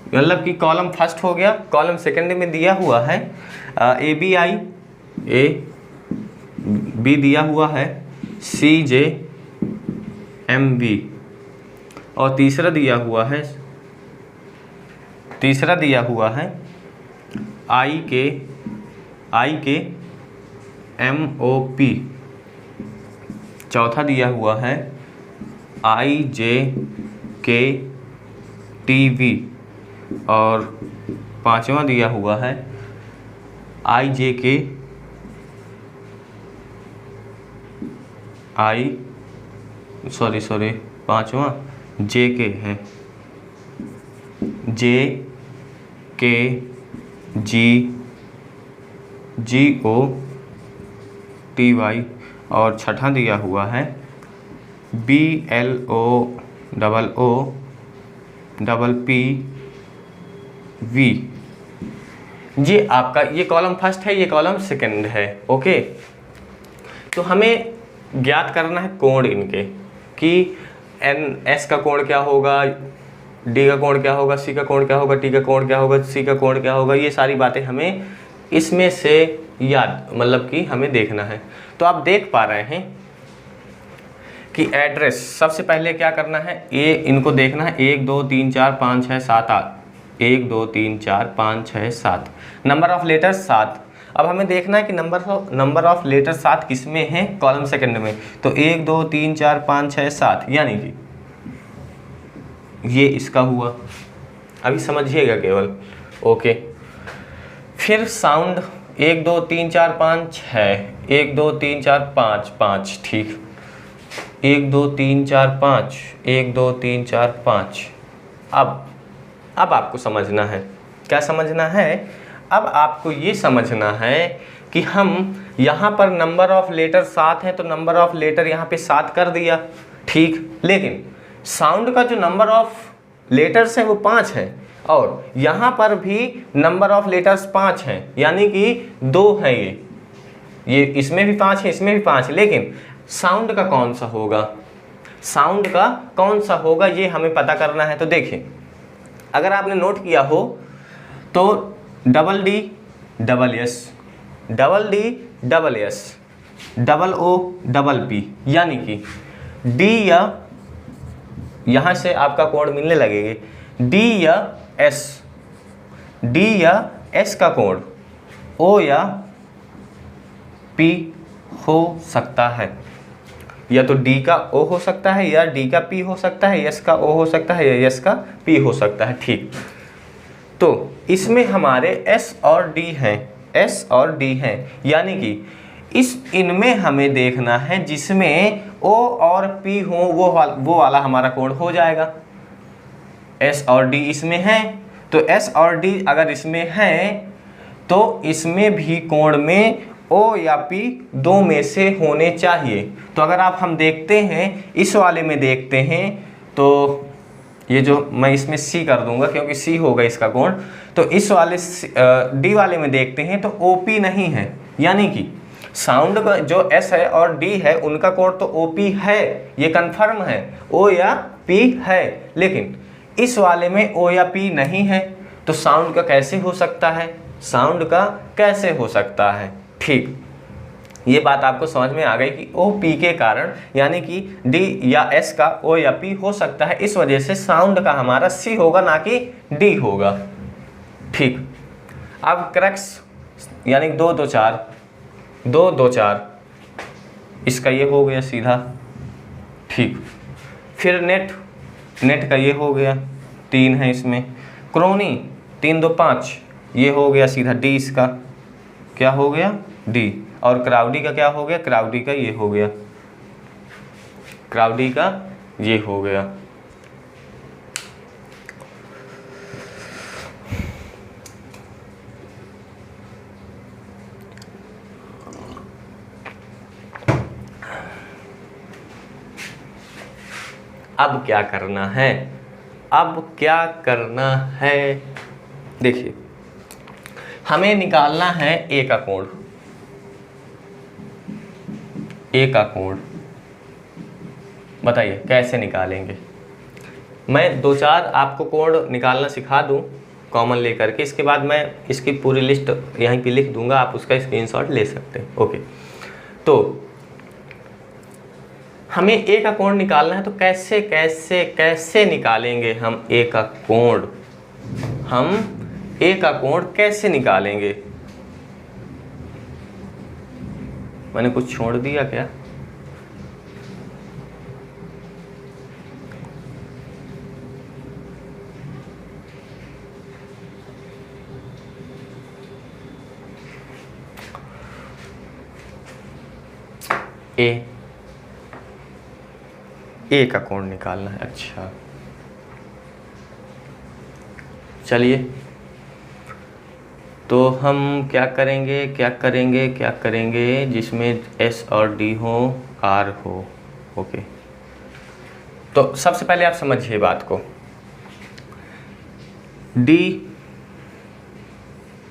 मतलब कि कॉलम फर्स्ट हो गया, कॉलम सेकंड में दिया हुआ है ABI, B दिया हुआ है CJMB, और तीसरा दिया हुआ है IKMOP। चौथा दिया हुआ है IJKTV, और पांचवा दिया हुआ है पांचवा JK है, JKGOTY। और छठा दिया हुआ है BLOOPPV। ये आपका ये कॉलम फर्स्ट है, ये कॉलम सेकंड है। ओके, तो हमें ज्ञात करना है कोण इनके कि S का कोण क्या होगा, D का कोण क्या होगा, C का कोण क्या होगा, T का कोण क्या होगा, C का कोण क्या होगा। ये सारी बातें हमें इसमें से याद मतलब कि हमें देखना है। तो आप देख पा रहे हैं कि एड्रेस सबसे पहले क्या करना है, ये इनको देखना है 1 2 3 4 5 6 7 8, 1 2 3 4 5 6 7, नंबर ऑफ लेटर 7। अब हमें देखना है कि नंबर ऑफ लेटर 7 किस में है, कॉलम सेकंड में। तो 1 2 3 4 5 6 7, यानी कि ये इसका हुआ। अभी समझिएगा केवल। ओके, फिर साउंड 1 2 3 4 5 6, 1 2 3 4 5 5, ठीक, 1 2 3 4 5, 1 2 3 4 5। अब आपको समझना है, क्या समझना है, अब आपको ये समझना है कि हम यहाँ पर नंबर ऑफ लेटर 7 है तो नंबर ऑफ लेटर यहाँ पे 7 कर दिया, ठीक, लेकिन साउंड का जो नंबर ऑफ लेटर्स है वो 5 है और यहाँ पर भी नंबर ऑफ लेटर्स 5 हैं, यानी कि 2 है। ये इसमें भी 5 है, इसमें भी 5 है, लेकिन साउंड का कौन सा होगा, साउंड का कौन सा होगा ये हमें पता करना है। तो देखिए, अगर आपने नोट किया हो तो double D double S, double D double S, double O double P, यानी कि डी या यहाँ से आपका कोण मिलने लगेंगे, डी या एस, डी या एस का कोण ओ या पी हो सकता है, या तो डी का ओ हो सकता है या डी का पी हो सकता है, एस का ओ हो सकता है या एस का पी हो सकता है, ठीक। तो इसमें हमारे एस और डी हैं, एस और डी हैं, यानी कि इनमें हमें देखना है जिसमें ओ और पी हो वो वाला हमारा कोण हो जाएगा। एस और डी इसमें है तो एस और डी अगर इसमें है तो इसमें भी कोण में ओ या पी 2 में से होने चाहिए। तो अगर हम देखते हैं इस वाले में देखते हैं तो ये जो मैं इसमें सी कर दूंगा क्योंकि सी होगा इसका कोण। तो इस वाले डी वाले में देखते हैं तो ओ पी नहीं है, यानी कि साउंड का जो एस है और डी है उनका कोण तो ओ पी है, ये कन्फर्म है, ओ या पी है, लेकिन इस वाले में ओ या पी नहीं है। तो साउंड का कैसे हो सकता है, साउंड का कैसे हो सकता है, ठीक। ये बात आपको समझ में आ गई कि ओ पी के कारण यानी कि डी या एस का ओ या पी हो सकता है, इस वजह से साउंड का हमारा सी होगा ना कि डी होगा, ठीक। अब क्रक्स यानी 2 2 4, 2 2 4, इसका ये हो गया सीधा, ठीक। फिर नेट का ये हो गया, 3 है इसमें। क्रोनी 3 2 5, ये हो गया सीधा डी, इसका क्या हो गया डी। और क्राउडी का क्या हो गया, क्राउडी का ये हो गया, क्राउडी का ये हो गया। अब क्या करना है, अब क्या करना है, देखिए हमें निकालना है ए का कोण, ए का कोण बताइए कैसे निकालेंगे। मैं 2 4 आपको कोण निकालना सिखा दूं कॉमन लेकर के, इसके बाद मैं इसकी पूरी लिस्ट यहीं पे लिख दूंगा, आप उसका स्क्रीनशॉट ले सकते हैं। ओके, तो हमें ए का कोण निकालना है, तो कैसे कैसे कैसे निकालेंगे हम ए का कोण, हम ए का कोण कैसे निकालेंगे। मैंने कुछ छोड़ दिया क्या, ए का कोण निकालना है, अच्छा चलिए तो हम क्या करेंगे जिसमें S और D हो, R हो। ओके, तो सबसे पहले आप समझिए बात को।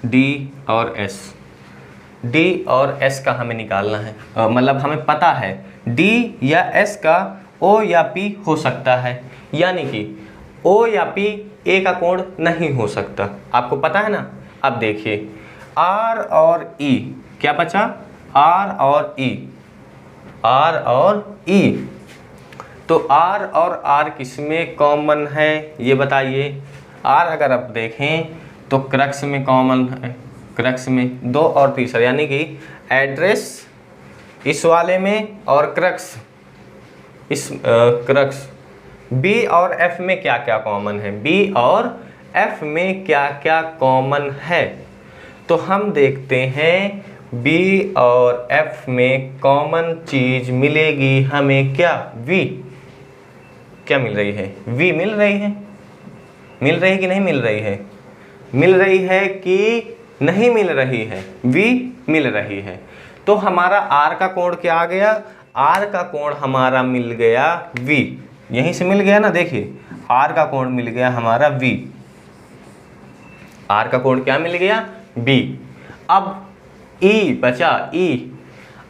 D और S, D और S का हमें निकालना है, मतलब हमें पता है D या S का O या P हो सकता है, यानी कि O या P A का कोण नहीं हो सकता, आपको पता है ना। अब देखिए R और E, क्या बचा, R और E, R और E। तो R और R किसमें कॉमन है ये बताइए। R अगर आप देखें तो क्रक्स में कॉमन है, क्रक्स में 2 और तीसरा, यानी कि एड्रेस इस वाले में और क्रक्स इस क्रक्स। B और F में क्या क्या कॉमन है, B और F में क्या क्या कॉमन है, तो हम देखते हैं B और F में कॉमन चीज मिलेगी हमें, क्या, V। क्या मिल रही है, V मिल रही है, मिल रही कि नहीं मिल रही है, मिल रही है कि नहीं मिल रही है, V मिल रही है। तो हमारा R का कोण क्या आ गया, R का कोण हमारा मिल गया V, यहीं से मिल गया ना। देखिए R का कोण मिल गया हमारा V, R का कोण क्या मिल गया, B। अब E बचा, E।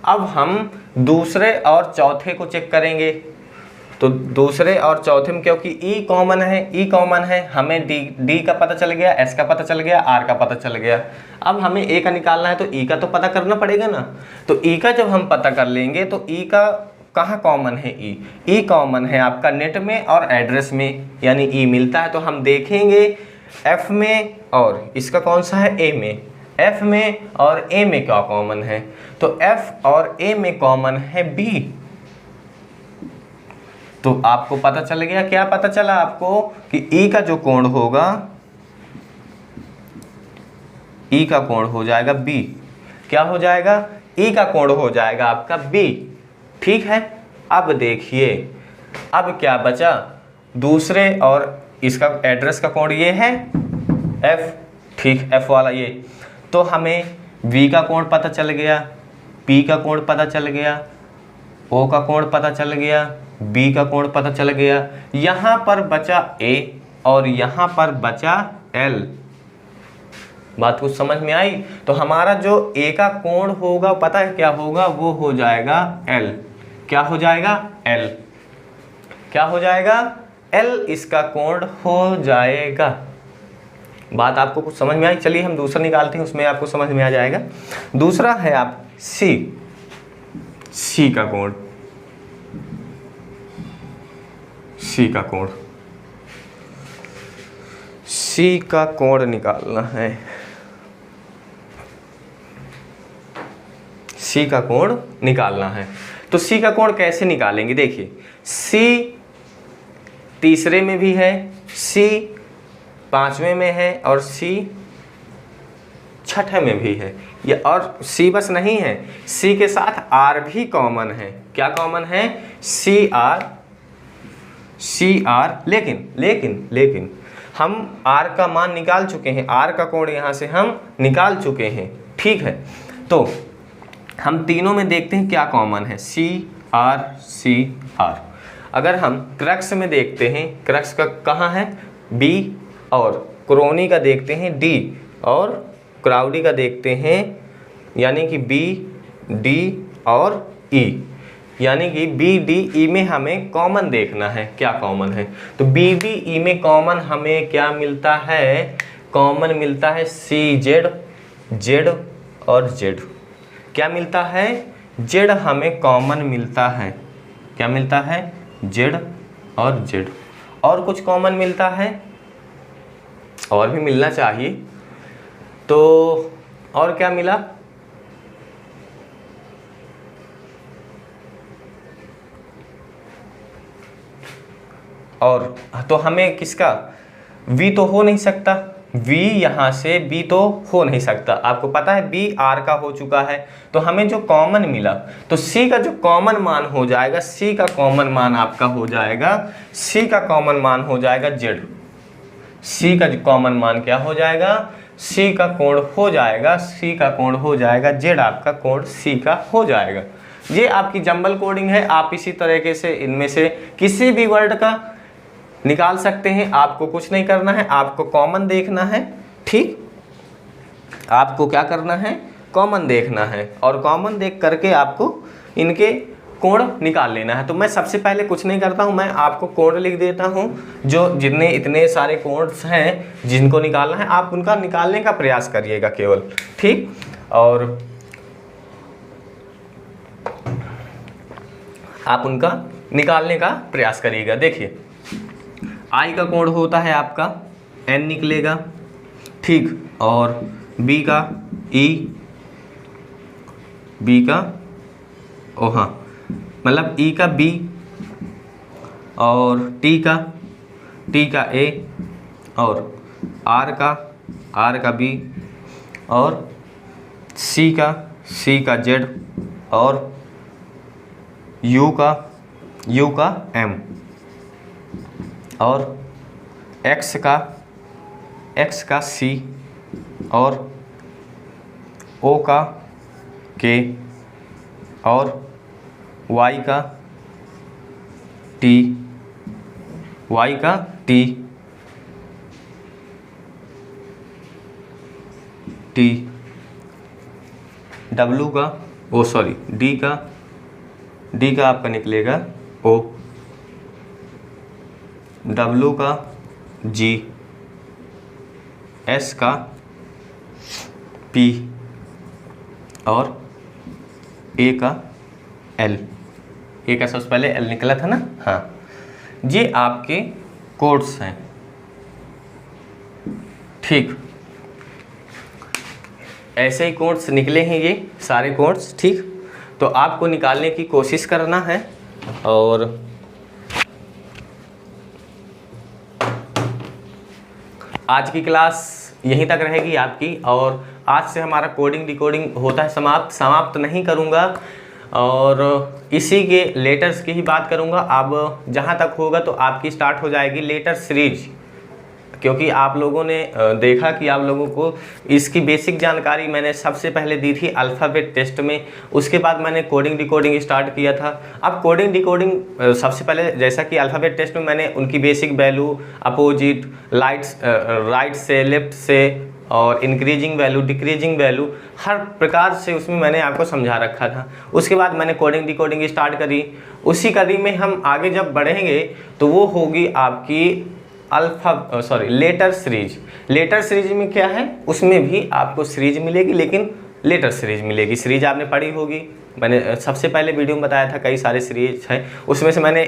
अब हम दूसरे और चौथे को चेक करेंगे, तो दूसरे और चौथे में क्योंकि E कॉमन है, E कॉमन है, हमें D का पता चल गया, S का पता चल गया, R का पता चल गया। अब हमें A का निकालना है तो E का तो पता करना पड़ेगा ना। तो E का जब हम पता कर लेंगे तो E का कहाँ कॉमन है, E कॉमन है आपका नेट में और एड्रेस में, यानी E मिलता है। तो हम देखेंगे F में और इसका कौन सा है, A में, F में और A में क्या कॉमन है, तो F और A में कॉमन है B। तो आपको पता चल गया, क्या पता चला आपको कि E का जो कोण होगा, E का कोण हो जाएगा B। क्या हो जाएगा, E का कोण हो जाएगा आपका B, ठीक है। अब देखिए अब क्या बचा, दूसरे और इसका एड्रेस का कोण ये है F, ठीक, F वाला ये। तो हमें V का कोण पता चल गया, P का कोण पता चल गया, O का कोण पता चल गया, B का कोण पता चल गया। यहाँ पर बचा A और यहाँ पर बचा L। बात कुछ समझ में आई। तो हमारा जो A का कोण होगा पता है क्या होगा, वो हो जाएगा L। क्या हो जाएगा, L। क्या हो जाएगा, L इसका कोण हो जाएगा। बात आपको कुछ समझ में आई। चलिए हम दूसरा निकालते हैं, उसमें आपको समझ में आ जाएगा। दूसरा है आप C का कोण, C का कोण, C का कोण निकालना है, C का कोण निकालना है। तो C का कोण कैसे निकालेंगे, देखिए C तीसरे में भी है, C पांचवें में है और C छठे में भी है। ये और C बस नहीं है, C के साथ R भी कॉमन है। क्या कॉमन है, CR। लेकिन हम R का मान निकाल चुके हैं, R का कोण यहाँ से हम निकाल चुके हैं, ठीक है। तो हम तीनों में देखते हैं क्या कॉमन है, CR। अगर हम क्रक्स में देखते हैं, क्रक्स का कहाँ है, B, और क्रोनी का देखते हैं D, और क्राउडी का देखते हैं, यानी कि B, D और E, यानी कि B, D, E में हमें कॉमन देखना है, क्या कॉमन है। तो B, D, E में कॉमन हमें क्या मिलता है, कॉमन मिलता है CZ, Z और Z। क्या मिलता है, Z हमें कॉमन मिलता है। क्या मिलता है, Z और Z। और कुछ कॉमन मिलता है, और भी मिलना चाहिए। तो और क्या मिला, और तो हमें किसका, V तो हो नहीं सकता, V यहाँ से B तो हो नहीं सकता। आपको पता है B R का हो चुका है। तो हमें जो कॉमन मिला, तो C का जो कॉमन मान हो जाएगा, C का कॉमन मान आपका हो जाएगा, C का कॉमन मान हो जाएगा Z। C का जो कॉमन मान क्या हो जाएगा, सी का कोण हो जाएगा, सी का कोण हो जाएगा, जेड आपका कोण सी का हो जाएगा। ये आपकी जंबल कोडिंग है। आप इसी तरीके से इनमें से किसी भी वर्ड का निकाल सकते हैं। आपको कुछ नहीं करना है, आपको कॉमन देखना है। ठीक, आपको क्या करना है, कॉमन देखना है, और कॉमन देख करके आपको इनके कोण निकाल लेना है। तो मैं सबसे पहले कुछ नहीं करता हूं, मैं आपको कोण लिख देता हूं। जो जितने इतने सारे कोण्स हैं जिनको निकालना है, आप उनका निकालने का प्रयास करिएगा केवल। ठीक, और आप उनका निकालने का प्रयास करिएगा। देखिए, आई का कोण होता है आपका एन निकलेगा। ठीक, और बी का ई, बी का ओ हाँ मतलब ई का बी, और टी का ए, और आर का बी, और सी का जेड, और यू का एम, और एक्स का सी, और ओ का के, और वाई का टी, डब्लू का डी का आपका निकलेगा ओ, डब्लू का जी, एस का पी, और ए का एल। ए का सबसे पहले एल निकला था ना। हाँ, ये आपके कोड्स हैं। ठीक, ऐसे ही कोड्स निकले हैं ये सारे कोड्स। ठीक, तो आपको निकालने की कोशिश करना है, और आज की क्लास यहीं तक रहेगी आपकी। और आज से हमारा कोडिंग डिकोडिंग होता है समाप्त नहीं करूँगा, और इसी के लेटर्स की ही बात करूँगा। अब जहाँ तक होगा तो आपकी स्टार्ट हो जाएगी लेटर सीरीज, क्योंकि आप लोगों ने देखा कि आप लोगों को इसकी बेसिक जानकारी मैंने सबसे पहले दी थी अल्फ़ाबेट टेस्ट में। उसके बाद मैंने कोडिंग डिकोडिंग स्टार्ट किया था। अब कोडिंग डिकोडिंग सबसे पहले जैसा कि अल्फ़ाबेट टेस्ट में मैंने उनकी बेसिक वैल्यू, अपोजिट, राइट से लेफ्ट से, और इंक्रीजिंग वैल्यू, डिक्रीजिंग वैल्यू, हर प्रकार से उसमें मैंने आपको समझा रखा था। उसके बाद मैंने कोडिंग डिकोडिंग स्टार्ट करी। उसी कड़ी में हम आगे जब बढ़ेंगे तो वो होगी आपकी लेटर सीरीज। लेटर सीरीज में क्या है, उसमें भी आपको सीरीज मिलेगी, लेकिन लेटर सीरीज मिलेगी। सीरीज आपने पढ़ी होगी, मैंने सबसे पहले वीडियो में बताया था, कई सारे सीरीज हैं, उसमें से मैंने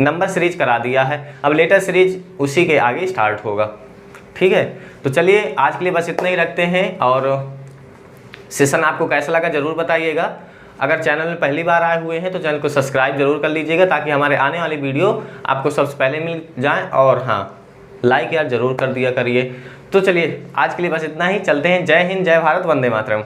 नंबर सीरीज करा दिया है। अब लेटर सीरीज उसी के आगे स्टार्ट होगा। ठीक है, तो चलिए आज के लिए बस इतना ही रखते हैं। और सेशन आपको कैसा लगा ज़रूर बताइएगा। अगर चैनल में पहली बार आए हुए हैं तो चैनल को सब्सक्राइब जरूर कर लीजिएगा, ताकि हमारे आने वाली वीडियो आपको सबसे पहले मिल जाए। और हाँ, लाइक यार जरूर कर दिया करिए। तो चलिए आज के लिए बस इतना ही, चलते हैं। जय हिंद, जय भारत, वंदे मातरम।